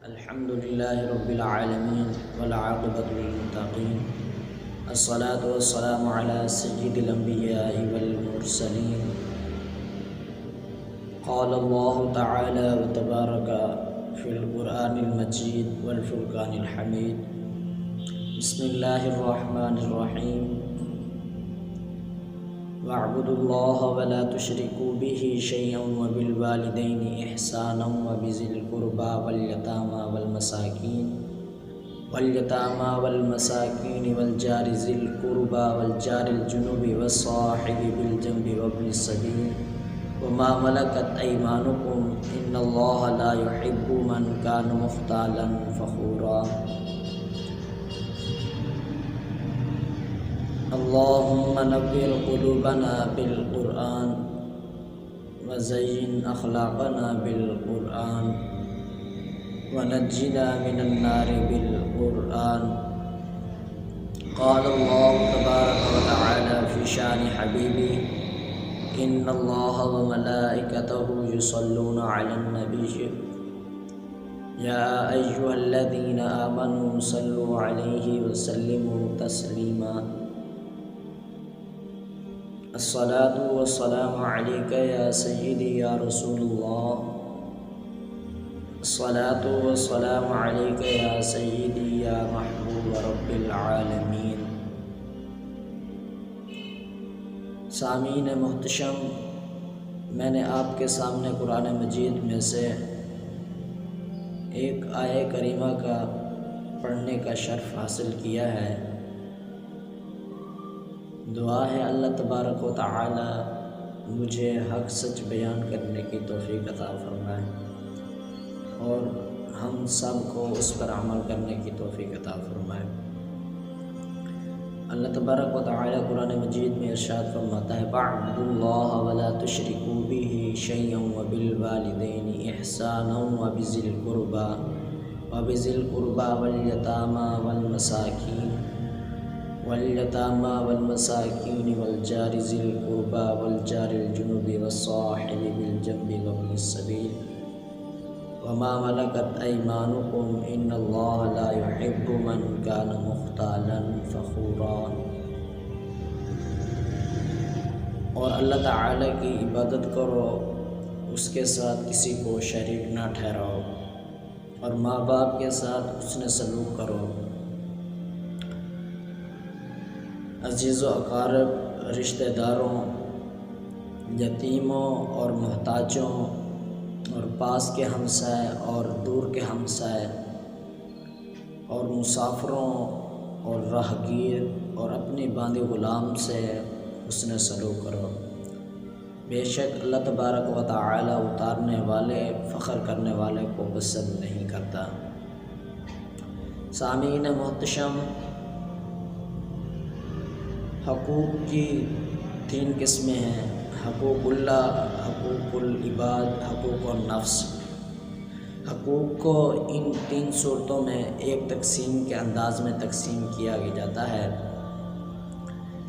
الحمد لله رب العالمين والعاقبة للمتقين الصلاة والسلام على سيد الأنبياء والمرسلين. قال الله تعالى وتبارك في القرآن المجيد والفرقان الحميد. بسم الله الرحمن الرحيم. واعبدوا الله ولا تشركوا به شيئا وبالوالدين إحسانا وبذي القربى واليتامى والمساكين والجار ذي القربى والجار الجنب والصاحب بالجنب وابن السبيل وما ملكت أيمانكم إن الله لا يحب من كان مختالا فخورا. اللهم نور قلوبنا بالقرآن وزين أخلاقنا بالقرآن ونجنا من النار بالقرآن. قال الله تبارك وتعالى في شان حبيبه إن الله وملائكته يصلون على النبي يا أيها الذين آمنوا صلوا عليه وسلموا تسليما. الصلاة والسلام عليك يا سيدي يا رسول الله. الصلاة والسلام عليك يا سيدي يا محبوب رب العالمین. سامعین محتشم، میں نے آپ کے سامنے قرآن مجید میں سے ایک آیہ کریمہ کا پڑھنے کا شرف حاصل کیا ہے. دعا ہے اللہ تبارک و تعالی مجھے حق سچ بیان کرنے کی توفیق عطا فرمائے اور ہم سب کو اس پر عمل کرنے کی توفیق عطا فرمائے. اللہ تبارک و تعالی قرآن مجید میں ارشاد فرماتا ہے وَاعْبُدُوا اللَّهَ وَلَا تُشْرِكُوا بِهِ شَيْئًا وَبِالْوَالِدَيْنِ إِحْسَانًا وَبِذِي الْقُرْبَى وَالْيَتَامَى والمساكين والجار ذي القربى والجار الجنب والصاحب بالجنب وابن السبيل وما ملكت أيمانكم إن الله لا يحب من كان مختالا فخورا. اور اللہ تعالی کی عبادت کرو، اس کے ساتھ کسی کو شریک نہ ٹھہراؤ، اور ماں باپ کے ساتھ حسن سلوک کرو. عزیز و اقارب، رشتہ داروں، یتیموں اور محتاجوں اور پاس کے ہمسائے اور دور کے ہمسائے اور مسافروں اور راہگیر اور اپنی باندھی غلام سے حسن سلوک کرو. بے شک اللہ تبارک و تعالی اتارنے والے، فخر کرنے والے کو پسند نہیں کرتا. سامعین محتشم، حقوق کی 3 قسمیں ہیں: حقوق اللہ، حقوق العباد، حقوق النفس. حقوق کو ان 3 صورتوں میں ایک تقسیم کے انداز میں تقسیم کیا جاتا ہے.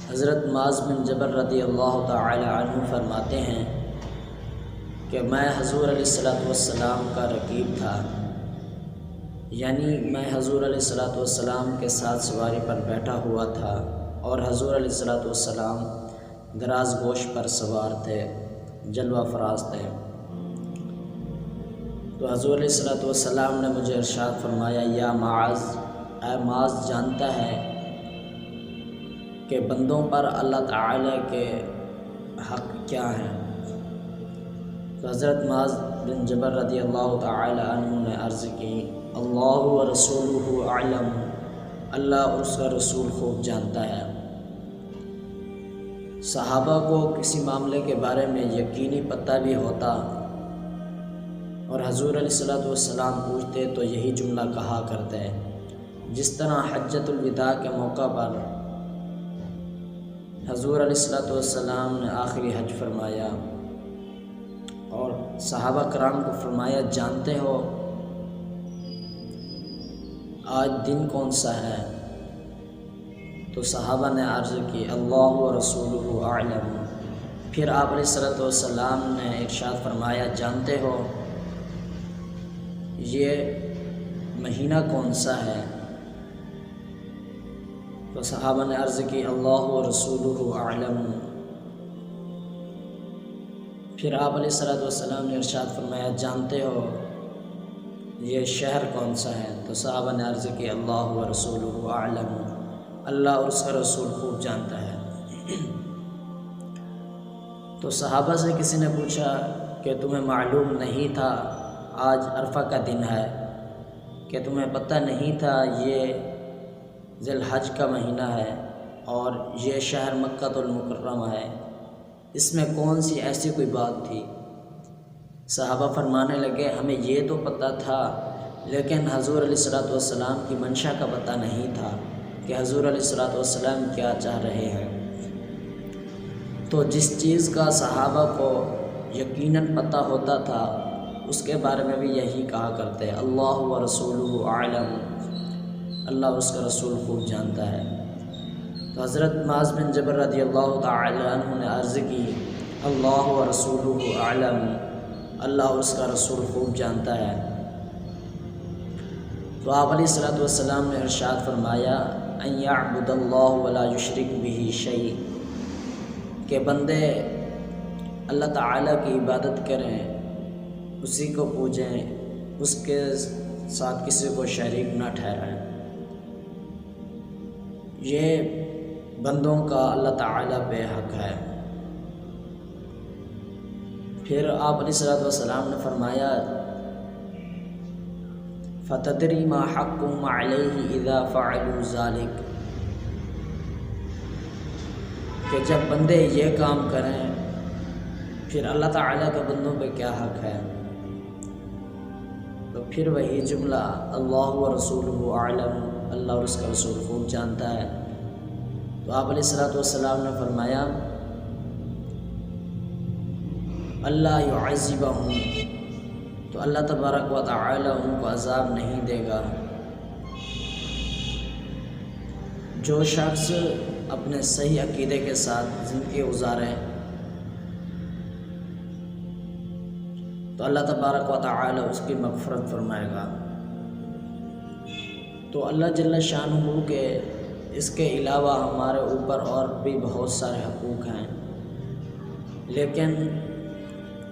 حضرت معاذ بن جبل رضی اللہ تعالی عنہ فرماتے ہیں کہ میں حضور علیہ السلام کا رقیب تھا، یعنی میں حضور علیہ السلام کے ساتھ سواری پر بیٹھا ہوا تھا اور حضور علیہ السلام دراز گوش پر سوار تھے، جلوہ فراز تھے. تو حضور علیہ السلام نے مجھے ارشاد فرمایا یا معاذ، اے معاذ جانتا ہے کہ بندوں پر اللہ تعالی کے حق کیا ہیں؟ تو حضرت معاذ بن جبل رضی اللہ تعالی عنہ نے عرض کی اللہ و رسولہ اعلم، اللہ اور اس کا رسول خوب جانتا ہے. صحابہ کو کسی معاملے کے بارے میں یقینی پتہ بھی ہوتا اور حضور علیہ السلام پوچھتے تو یہی جملہ کہا کرتے. جس طرح حجۃ الوداع کے موقع پر حضور علیہ السلام نے آخری حج فرمایا اور صحابہ کرام کو فرمایا جانتے ہو آج دن کون سا ہے؟ تو صحابہ نے عرض کی اللہ و رسولہ اعلم. پھر آپ علیہ السلام نے ارشاد فرمایا جانتے ہو یہ مہینہ کون سا ہے؟ تو صحابہ نے عرض کی اللہ و رسولہ اعلم۔ پھر آپ علیہ الصلوۃ والسلام نے ارشاد فرمایا جانتے ہو یہ شہر کون سا ہے؟ تو صحابہ نے عرض کی اللہ و رسولہ اعلم، اللہ اور اس کا رسول خوب جانتا ہے۔ تو صحابہ سے کسی نے پوچھا کہ تمہیں معلوم نہیں تھا آج عرفہ کا دن ہے، کہ تمہیں پتہ نہیں تھا یہ ذی الحج کا مہینہ ہے اور یہ شہر مکہ المکرمہ ہے، اس میں کون سی ایسی کوئی بات تھی؟ صحابہ فرمانے لگے ہمیں یہ تو پتہ تھا، لیکن حضور علیہ الصلوۃ والسلام کی منشا کا پتہ نہیں تھا کہ حضور علیہ الصلوۃ والسلام کیا چاہ رہے ہیں۔ تو جس چیز کا صحابہ کو یقیناً پتہ ہوتا تھا اس کے بارے میں بھی یہی کہا کرتے اللہ و رسولہ اعلم، اللہ اور اس کا رسول خوب جانتا ہے۔ تو حضرت معاذ بن جبل رضی اللہ تعالی عنہ نے عرض کی اللہ و رسولہ اعلم، اللہ اور اس کا رسول خوب جانتا ہے۔ تو آپ علیہ الصلوۃ والسلام نے ارشاد فرمایا ان یعبد اللہ ولا یشرک بہ شیء، کہ بندے اللہ تعالیٰ کی عبادت کریں، اسی کو پوجیں، اس کے ساتھ کسی کو شریک نہ ٹھہرائیں۔ یہ بندوں کا اللہ تعالیٰ پہ حق ہے۔ پھر آپ علیہ الصلوۃ والسلام نے فرمایا فَتَدْرِي مَا حَقُّهُمْ عَلَيْهِ إِذَا فَعَلُوا ذَلِكَ، کہ جب بندے یہ کام کریں پھر اللہ تعالیٰ کے بندوں پہ کیا حق ہے؟ تو پھر وہی جملہ اللہ و رسولہ اعلم، اللہ اور اس کا رسول خوب جانتا ہے۔ تو آپ علیہ الصلوۃ والسلام نے فرمایا اللہ یعذبہم، تو اللہ تبارک و تعالی ان کو عذاب نہیں دے گا۔ جو شخص اپنے صحیح عقیدے کے ساتھ زندگی گزارے تو اللہ تبارک و تعالی اس کی مغفرت فرمائے گا۔ تو اللہ جل شانہ کے اس کے علاوہ ہمارے اوپر اور بھی بہت سارے حقوق ہیں، لیکن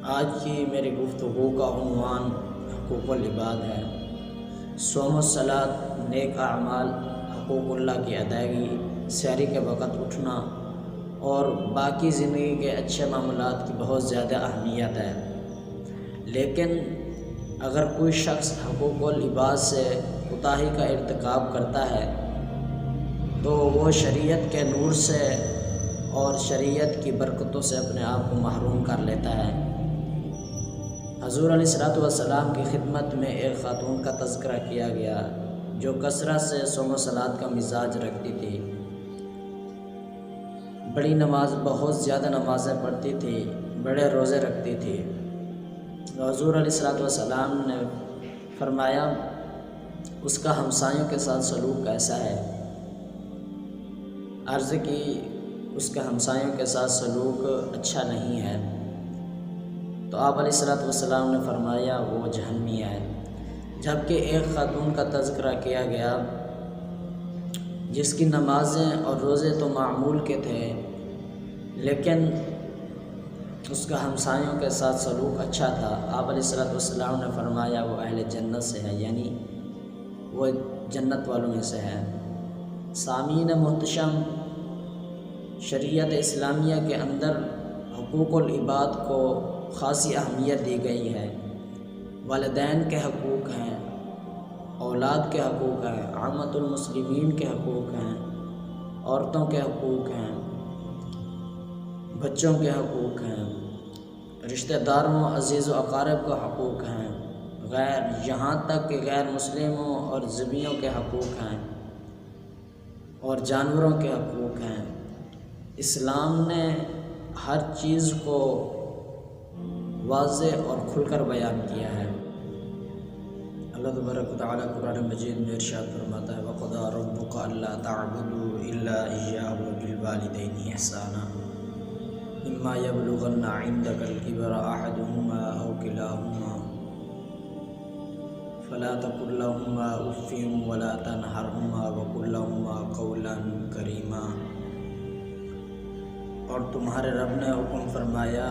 آج کی میری گفتگو کا عنوان حقوق العباد ہے۔ صوم و صلاۃ، نیک اعمال، حقوق اللہ کی ادائیگی، سحری کے وقت اٹھنا اور باقی زندگی کے اچھے معاملات کی بہت زیادہ اہمیت ہے۔ لیکن اگر کوئی شخص حقوق العباد سے کوتاہی کا ارتکاب کرتا ہے تو وہ شریعت کے نور سے اور شریعت کی برکتوں سے اپنے آپ کو محروم کر لیتا ہے۔ حضور علیہ الصلوۃ والسلام کی خدمت میں ایک خاتون کا تذکرہ کیا گیا جو کثرت سے صوم و صلاۃ کا مزاج رکھتی تھی، بڑی نماز، بہت زیادہ نمازیں پڑھتی تھی، بڑے روزے رکھتی تھی۔ حضور علیہ الصلوۃ والسلام نے فرمایا اس کا ہمسایوں کے ساتھ سلوک کیسا ہے؟ عرض کی اس کے ہمسایوں کے ساتھ سلوک اچھا نہیں ہے۔ تو آپ علیہ الصلوۃ والسلام نے فرمایا وہ جہنمی ہے۔ جبکہ ایک خاتون کا تذکرہ کیا گیا جس کی نمازیں اور روزے تو معمول کے تھے، لیکن اس کا ہمسایوں کے ساتھ سلوک اچھا تھا۔ آپ علیہ الصلوۃ والسلام نے فرمایا وہ اہل جنت سے ہے، یعنی وہ جنت والوں میں سے ہے۔ سامعین محتشم، شریعت اسلامیہ کے اندر حقوق العباد کو خاصی اہمیت دی گئی ہے۔ والدین کے حقوق ہیں، اولاد کے حقوق ہیں، عامۃ المسلمین کے حقوق ہیں، عورتوں کے حقوق ہیں، بچوں کے حقوق ہیں، رشتہ داروں، عزیز و اقارب کا حقوق ہیں، یہاں تک کہ غیر مسلموں اور ذمیوں کے حقوق ہیں اور جانوروں کے حقوق ہیں۔ اسلام نے ہر چیز کو واضح اور کھل کر بیان کیا ہے۔ اللہ تبارک و تعالیٰ قرآن مجید میں ارشاد فرماتا ہے وَقَضَىٰ رَبُّكَ أَلَّا تَعْبُدُوا إِلَّا إِيَّاهُ وَبِالْوَالِدَيْنِ إِحْسَانًا إِمَّا يَبْلُغَنَّ عِندَكَ الْكِبَرَ أَحَدُهُمَا أَوْ كِلَاهُمَا فلا تقل لهما اف ولا تنهرهما وقل لهما قولا کریما۔ اور تمہارے رب نے حکم فرمایا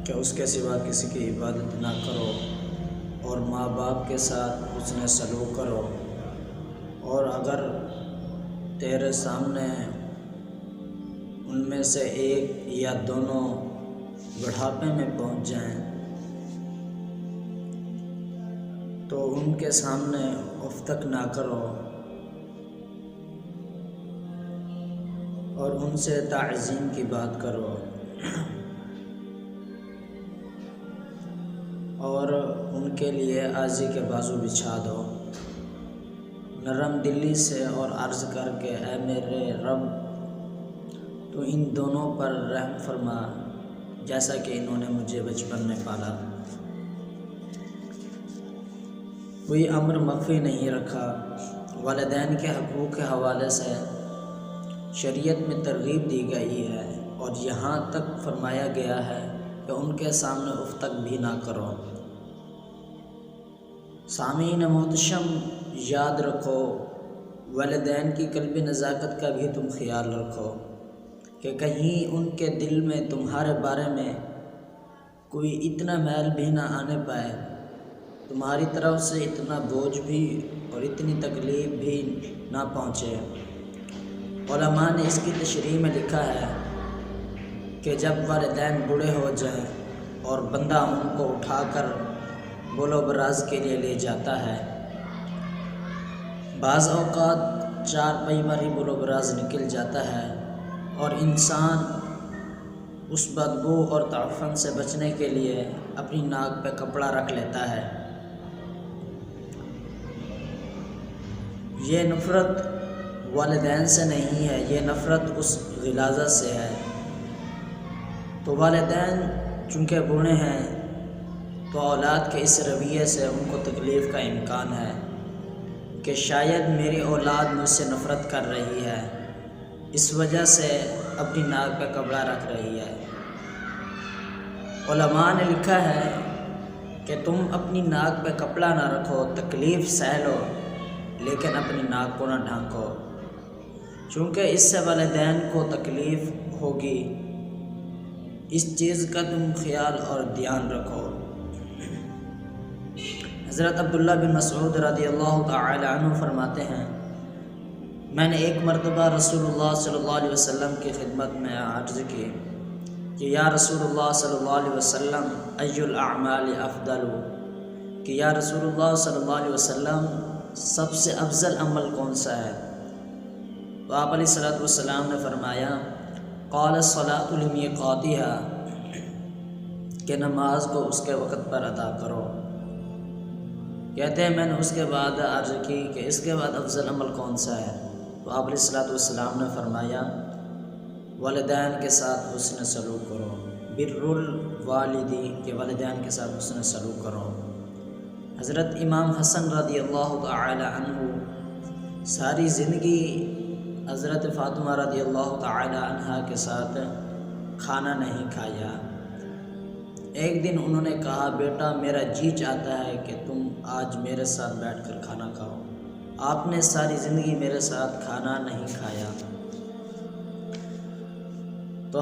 کہ اس کے سوا کسی کی عبادت نہ کرو، اور ماں باپ کے ساتھ حسن سلوک کرو، اور اگر تیرے سامنے ان میں سے ایک یا دونوں بڑھاپے میں پہنچ جائیں تو ان کے سامنے اف تک نہ کرو، اور ان سے تعظیم کی بات کرو، اور ان کے لیے عاجزی کے بازو بچھا دو، نرم دلی سے، اور عرض کر کے اے میرے رب تو ان دونوں پر رحم فرما جیسا کہ انہوں نے مجھے بچپن میں پالا۔ کوئی امر مخفی نہیں رکھا۔ والدین کے حقوق کے حوالے سے شریعت میں ترغیب دی گئی ہے، اور یہاں تک فرمایا گیا ہے کہ ان کے سامنے اف تک بھی نہ کرو۔ سامعین محتشم، یاد رکھو والدین کی قلبی نزاکت کا بھی تم خیال رکھو کہ کہیں ان کے دل میں تمہارے بارے میں کوئی اتنا میل بھی نہ آنے پائے، تمہاری طرف سے اتنا بوجھ بھی اور اتنی تکلیف بھی نہ پہنچے۔ علماء نے اس کی تشریح میں لکھا ہے کہ جب والدین بوڑھے ہو جائیں اور بندہ ان کو اٹھا کر بول و براز کے لیے لے جاتا ہے، بعض اوقات چار پئی پر ہی بول و براز نکل جاتا ہے، اور انسان اس بدبو اور تعفن سے بچنے کے لیے اپنی ناک پہ کپڑا رکھ لیتا ہے۔ یہ نفرت والدین سے نہیں ہے، یہ نفرت اس غلاظت سے ہے۔ تو والدین چونکہ بوڑھے ہیں تو اولاد کے اس رویے سے ان کو تکلیف کا امکان ہے کہ شاید میری اولاد مجھ سے نفرت کر رہی ہے، اس وجہ سے اپنی ناک پہ کپڑا رکھ رہی ہے۔ علماء نے لکھا ہے کہ تم اپنی ناک پہ کپڑا نہ رکھو، تکلیف سہ لو، لیکن اپنی ناک کو نہ ڈھانکو، چونکہ اس سے والدین کو تکلیف ہوگی۔ اس چیز کا تم خیال اور دھیان رکھو۔ حضرت عبداللہ بن مسعود رضی اللہ تعالی عنہ فرماتے ہیں، میں نے ایک مرتبہ رسول اللہ صلی اللہ علیہ وسلم کی خدمت میں عرض کی کہ یا رسول اللہ صلی اللہ علیہ وسلم ای الاعمال افضل، کہ یا رسول اللہ صلی اللہ علیہ وسلم سب سے افضل عمل کون سا ہے؟ تو آپ علیہ الصلوۃ والسلام نے فرمایا قال الصلاۃ لمیقاتها، کہ نماز کو اس کے وقت پر ادا کرو۔ کہتے ہیں میں نے اس کے بعد عرض کی کہ اس کے بعد افضل عمل کون سا ہے؟ تو آپ علیہ الصلوۃ والسلام نے فرمایا والدین کے ساتھ حسن سلوک کرو، بر الوالدی، کہ والدین کے ساتھ حسن سلوک کرو۔ حضرت امام حسن رضی اللہ تعالی عنہ ساری زندگی حضرت فاطمہ رضی اللہ تعالی عنہ کے ساتھ کھانا نہیں کھایا۔ ایک دن انہوں نے کہا بیٹا میرا جی چاہتا ہے کہ تم آج میرے ساتھ بیٹھ کر کھانا کھاؤ۔ آپ نے ساری زندگی میرے ساتھ کھانا نہیں کھایا۔ تو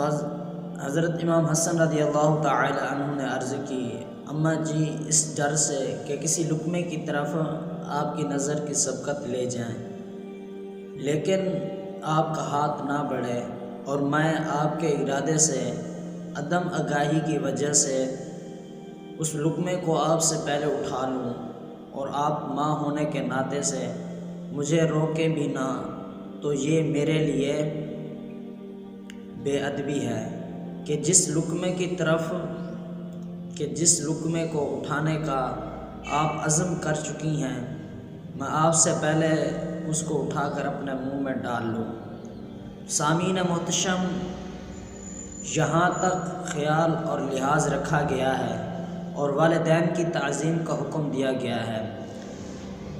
حضرت امام حسن رضی اللہ تعالی عنہ نے عرض کی اماں جی اس ڈر سے کہ کسی لقمے کی طرف آپ کی نظر کی سبقت لے جائیں، لیکن آپ کا ہاتھ نہ بڑھے اور میں آپ کے ارادے سے عدم آگاہی کی وجہ سے اس لقمے کو آپ سے پہلے اٹھا لوں، اور آپ ماں ہونے کے ناطے سے مجھے روکے بھی نہ، تو یہ میرے لیے بے ادبی ہے کہ جس لقمے کو اٹھانے کا آپ عزم کر چکی ہیں، میں آپ سے پہلے اس کو اٹھا کر اپنے منہ میں ڈال لوں۔ سامعین محتشم، یہاں تک خیال اور لحاظ رکھا گیا ہے اور والدین کی تعظیم کا حکم دیا گیا ہے،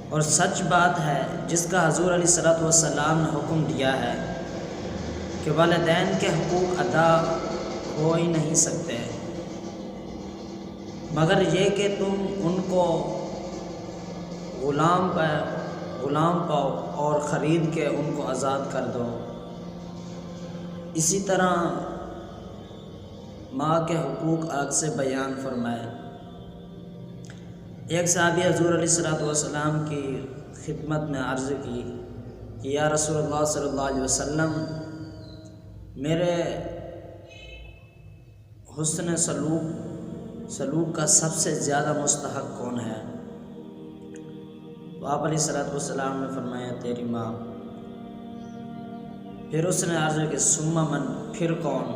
اور سچ بات ہے جس کا حضور علیہ الصلوۃ والسلام نے حکم دیا ہے کہ والدین کے حقوق ادا ہو ہی نہیں سکتے ہیں، مگر یہ کہ تم ان کو غلام پاؤ اور خرید کے ان کو آزاد کر دو۔ اسی طرح ماں کے حقوق الگ سے بیان فرمائے۔ ایک صحابی حضور علیہ السلام کی خدمت میں عرض کی کہ یا رسول اللہ صلی اللہ علیہ وسلم، میرے حسن سلوک کا سب سے زیادہ مستحق کون ہے؟ تو آپ علیہ السلام نے فرمایا تیری ماں۔ پھر اس نے عرض کہ ثم من، پھر کون؟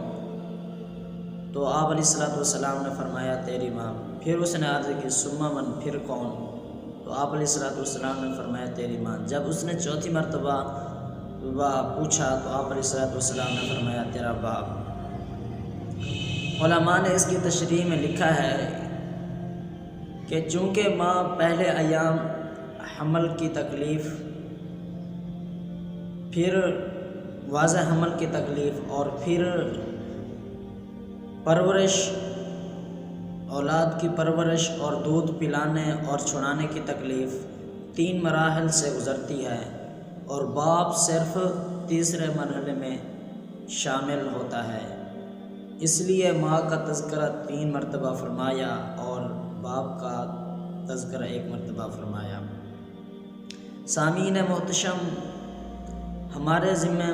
تو آپ علیہ السلام نے فرمایا تیری ماں۔ پھر اس نے عرض کی ثم من، پھر کون؟ تو آپ علیہ السلام نے فرمایا تیری ماں۔ جب اس نے چوتھی مرتبہ پوچھا تو آپ علیہ السلام نے فرمایا تیرا باپ۔ علماء نے اس کی تشریح میں لکھا ہے کہ چونکہ ماں پہلے ایام حمل کی تکلیف، پھر واضح حمل کی تکلیف، اور پھر اولاد کی پرورش اور دودھ پلانے اور چھڑانے کی تکلیف 3 مراحل سے گزرتی ہے، اور باپ صرف تیسرے مرحلے میں شامل ہوتا ہے۔ اس لیے ماں کا تذکرہ 3 مرتبہ فرمایا اور باپ کا تذکرہ 1 مرتبہ فرمایا۔ سامعین محتشم، ہمارے ذمہ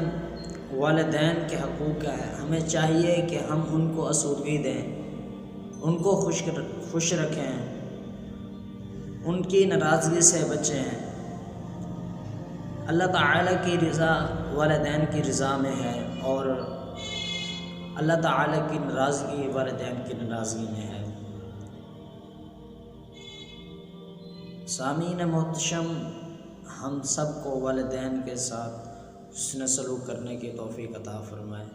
والدین کے حقوق ہیں۔ ہمیں چاہیے کہ ہم ان کو آسودگی دیں، ان کو خوش رکھیں، ان کی ناراضگی سے بچیں۔ اللہ تعالیٰ کی رضا والدین کی رضا میں ہے، اور اللہ تعالیٰ کی ناراضگی والدین کی ناراضگی میں ہے۔ سامعین محتشم، ہم سب کو والدین کے ساتھ حسن سلوک کرنے کی توفیق عطا فرمائے۔